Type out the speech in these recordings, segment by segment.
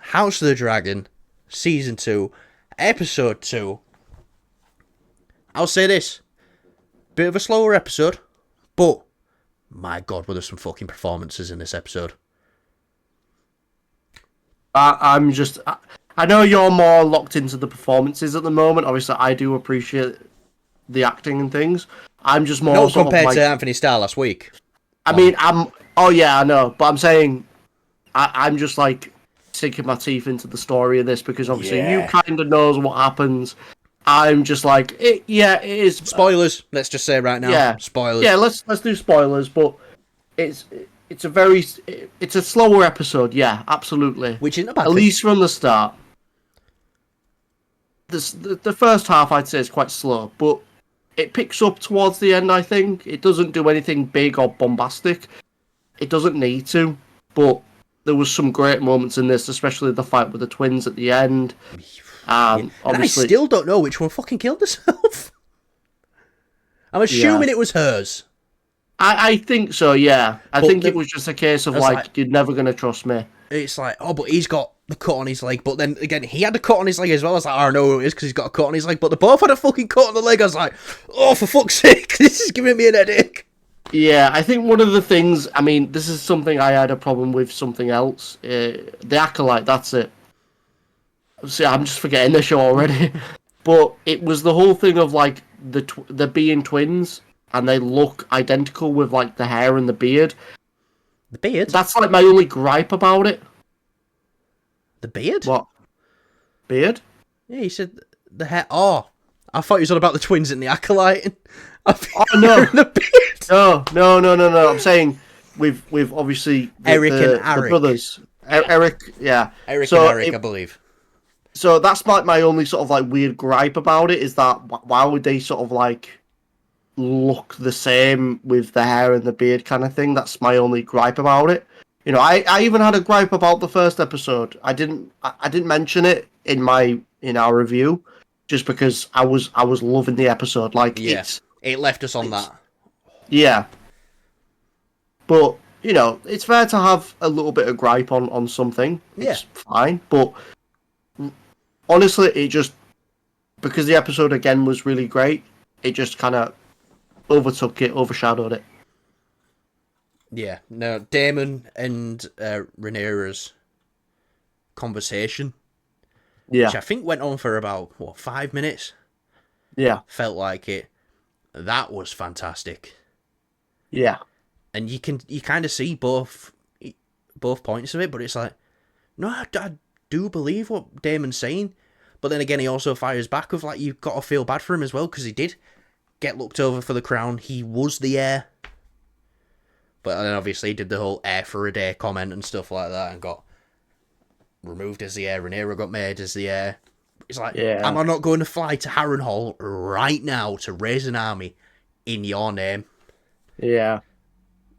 House of the Dragon, Season 2, Episode 2. I'll say this. Bit of a slower episode, but my God, were there some fucking performances in this episode. I know you're more locked into the performances at the moment. Obviously, I do appreciate the acting and things. I'm just more Not sort compared of like, to Anthony Starr last week. I mean, oh yeah, I know, but I'm saying I'm just like sinking my teeth into the story of this because obviously you kind of knows what happens. I'm just like, it is. Spoilers. Let's just say right now. Yeah, Spoilers. Yeah, let's do spoilers, but it's a slower episode. Yeah, absolutely. Which isn't a bad At thing. least from the start. The first half I'd say is quite slow, but it picks up towards the end. I think it doesn't do anything big or bombastic. It doesn't need to, but there was some great moments in this, especially the fight with the twins at the end. And Obviously, I still don't know which one fucking killed herself. I'm assuming it was hers. I think so. Yeah, I But think it was just a case of like you're never gonna trust me. It's like, oh, but he's got the cut on his leg. But then again, he had a cut on his leg as well. I was like, I know who it is because he's got a cut on his leg. But they both had a fucking cut on the leg. I was like, oh, for fuck's sake, this is giving me an headache. Yeah, I think one of the things, I mean, this is something I had a problem with something else. The Acolyte, that's it. See, I'm just forgetting the show already. But it was the whole thing of, like, the being twins, and they look identical with, like, the hair and the beard. The beard? That's, like, my only gripe about it. The beard? What? Beard? Yeah, he said the hair. Oh, I thought he was on about the twins in the Acolyte. Oh, no. The beard. No. I'm saying with obviously Eric and Eric. the brothers. Eric, yeah. Eric and Eric, I believe. So that's like my only sort of like weird gripe about it is that why would they sort of like look the same with the hair and the beard kind of thing? That's my only gripe about it. You know, I even had a gripe about the first episode. I didn't mention it in our review just because I was loving the episode. Like it left us on that. Yeah. But, you know, it's fair to have a little bit of gripe on something. It's fine. But honestly, it just, because the episode again was really great, it just kind of overshadowed it. Yeah. No, Damon and Rhaenyra's conversation, which I think went on for about, 5 minutes? Yeah. Felt like it. That was fantastic. Yeah. And you kind of see both points of it, but it's like, no, I do believe what Damon's saying. But then again, he also fires back with, like, you've got to feel bad for him as well, because he did get looked over for the crown. He was the heir. But then obviously he did the whole heir for a day comment and stuff like that, and got removed as the heir. Rhaenyra got made as the heir. It's like, am I not going to fly to Harrenhal right now to raise an army in your name? Yeah.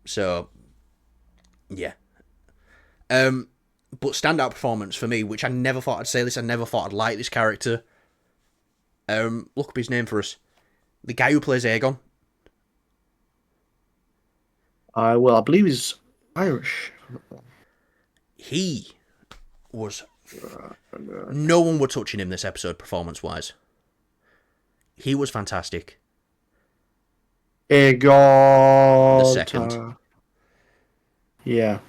So, yeah. But standout performance for me, which I never thought I'd say this, I never thought I'd like this character. Look up his name for us. The guy who plays Aegon. I believe he's Irish. He was... No one were touching him this episode, performance-wise. He was fantastic. Aegon... The second. Yeah.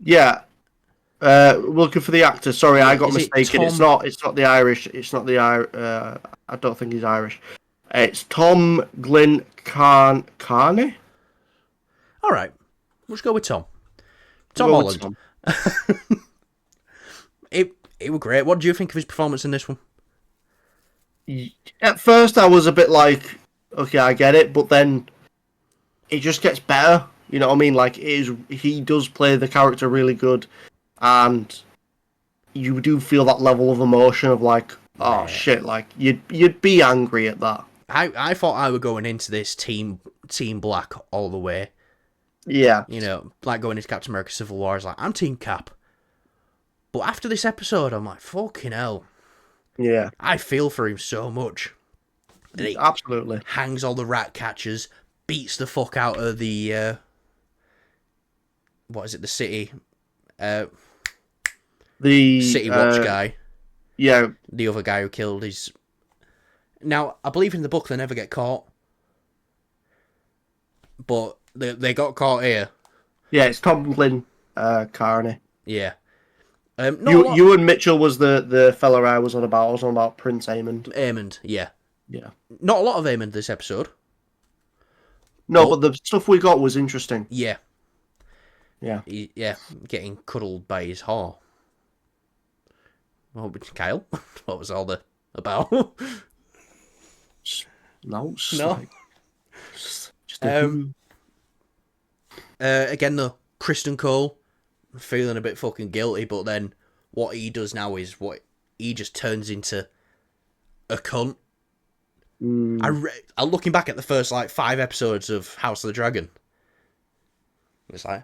Yeah. Looking for the actor. Sorry, I got mistaken. It's not the Irish. It's not the I don't think he's Irish. It's Tom Glyn Carney. All right, let's go with Tom. Tom Holland. Tom. It was great. What do you think of his performance in this one? At first, I was a bit like, okay, I get it, but then it just gets better. You know what I mean? Like, he does play the character really good, and you do feel that level of emotion of like, oh shit, like you'd be angry at that. I thought I were going into this team Black all the way. Yeah. You know, like going into Captain America Civil War, is like, I'm Team Cap. But after this episode, I'm like, fucking hell. Yeah. I feel for him so much. And he absolutely hangs all the rat catchers, beats the fuck out of the what is it, the city? The City Watch guy, Yeah, the other guy who killed his. Now, I believe in the book they never get caught, but they got caught here. yeah, it's Tomlin, Carney. Yeah. Not a lot. Ewan Mitchell was the fella I was on about. I was on about Prince Aemond. Aemond, yeah. Yeah. Not a lot of Aemond this episode. No, but the stuff we got was interesting. Yeah. Yeah. Yeah, getting cuddled by his whore. Well, Kyle, what was all the about? No. No. Like, just Again, though, Kristen Cole feeling a bit fucking guilty, but then what he does now is he just turns into a cunt. I'm looking back at the first 5 episodes of House of the Dragon. It's like,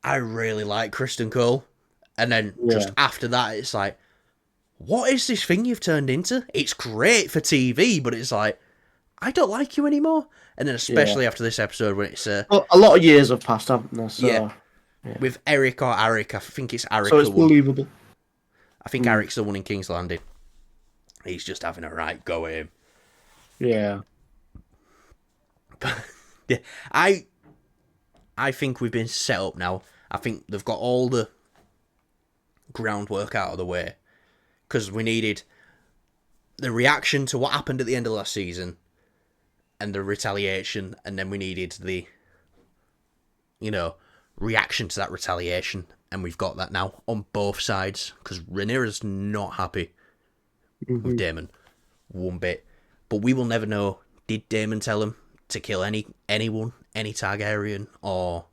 I really like Kristen Cole, and then just after that, it's like, what is this thing you've turned into? It's great for TV, but it's like, I don't like you anymore. And then especially after this episode when it's well, a lot of years have passed, haven't there? So, with Eric or Arik, I think it's Arik. So it's believable. I think Arik's the one in King's Landing. He's just having a right go at him. Yeah. Yeah, I think we've been set up now. I think they've got all the groundwork out of the way. Because we needed the reaction to what happened at the end of last season and the retaliation, and then we needed the, reaction to that retaliation, and we've got that now on both sides, because Rhaenyra's not happy with Daemon one bit. But we will never know, did Daemon tell him to kill anyone, any Targaryen, or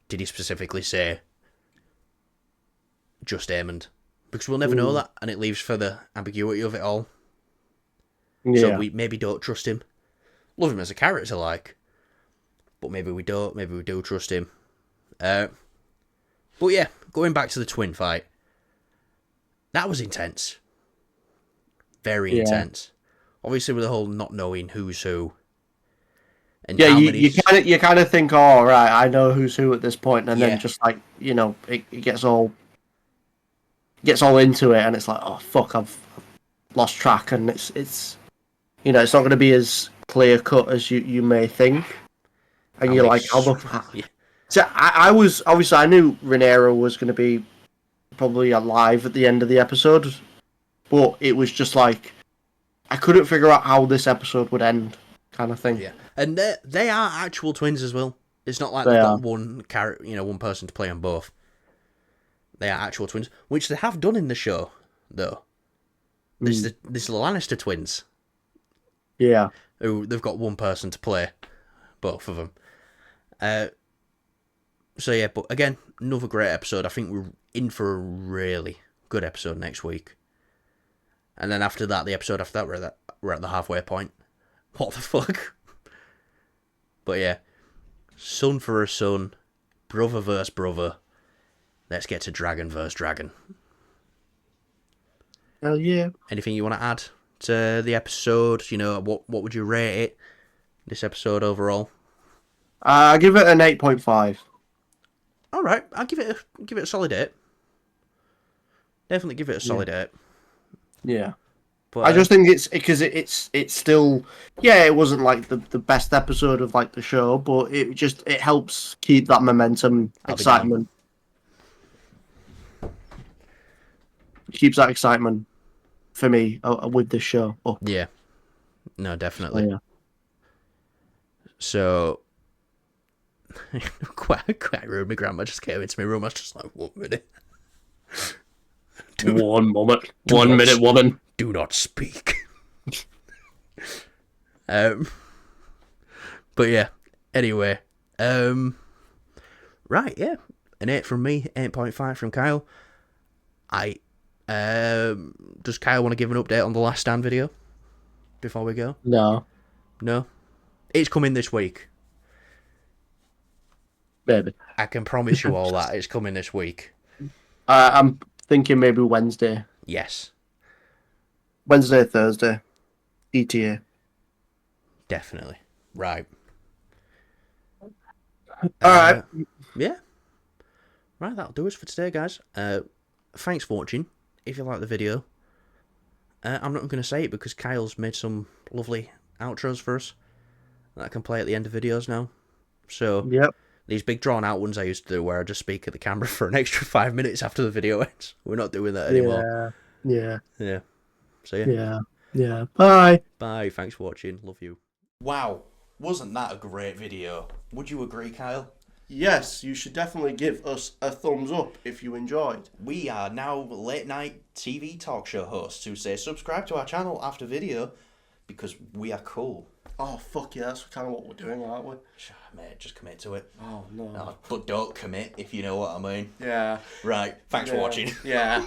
did he specifically say just Daemon? Because we'll never know that, and it leaves for the ambiguity of it all. Yeah. So we maybe don't trust him. Love him as a character, but maybe we don't. Maybe we do trust him. But yeah, going back to the twin fight, that was intense. Very intense. Obviously, with the whole not knowing who's who. And you kind of think, oh right, I know who's who at this point, and then just it gets all into it, and it's like, oh fuck, I've lost track, and it's it's not going to be as clear cut as you may think, and you're like, how the yeah. So I was obviously, I knew Rhaenyra was going to be probably alive at the end of the episode, but it was just like I couldn't figure out how this episode would end, kind of thing. Yeah, and they are actual twins as well. It's not like they've got one character, one person to play on both. They are actual twins, which they have done in the show, though. This the Lannister twins. Yeah. Who they've got one person to play, both of them. So yeah, but again, another great episode. I think we're in for a really good episode next week. And then after that, the episode after that, we're at the halfway point. What the fuck? But yeah, son for a son, brother versus brother. Let's get to dragon versus dragon. Hell yeah. Anything you want to add to the episode? What would you rate it? This episode overall? I give it an 8.5. All right, I'll give it a solid 8. Definitely give it a solid 8. Yeah. But I just think it's because it's still, it wasn't like the best episode of the show, but it helps keep that momentum, excitement. Keeps that excitement for me with this show. Oh. Yeah. No, definitely. Yeah. So, quite rude. My grandma just came into my room. I was just like, 1 minute. 1 moment. 1 minute, woman. Do not speak. But yeah. Anyway. Right, yeah. An 8 from me, 8.5 from Kyle. Does Kyle want to give an update on the Last Stand video before we go? No. It's coming this week. Maybe. I can promise you all that. It's coming this week. I'm thinking maybe Wednesday. Yes. Wednesday, Thursday. ETA. Definitely. Right. Alright. Yeah. Right, that'll do us for today, guys. thanks for watching. If you like the video, I'm not going to say it because Kyle's made some lovely outros for us that I can play at the end of videos now. So Yep. these big drawn out ones I used to do where I just speak at the camera for an extra 5 minutes after the video ends. We're not doing that anymore. Yeah. Yeah. So Yeah. Bye. Bye. Thanks for watching. Love you. Wow. Wasn't that a great video? Would you agree, Kyle? Yes, you should definitely give us a thumbs up if you enjoyed. We are now late night TV talk show hosts who say subscribe to our channel after video because we are cool. Oh, fuck yeah, that's kind of what we're doing, aren't we? Mate, just commit to it. Oh, no. But don't commit, if you know what I mean. Yeah. Right, thanks for watching. Yeah.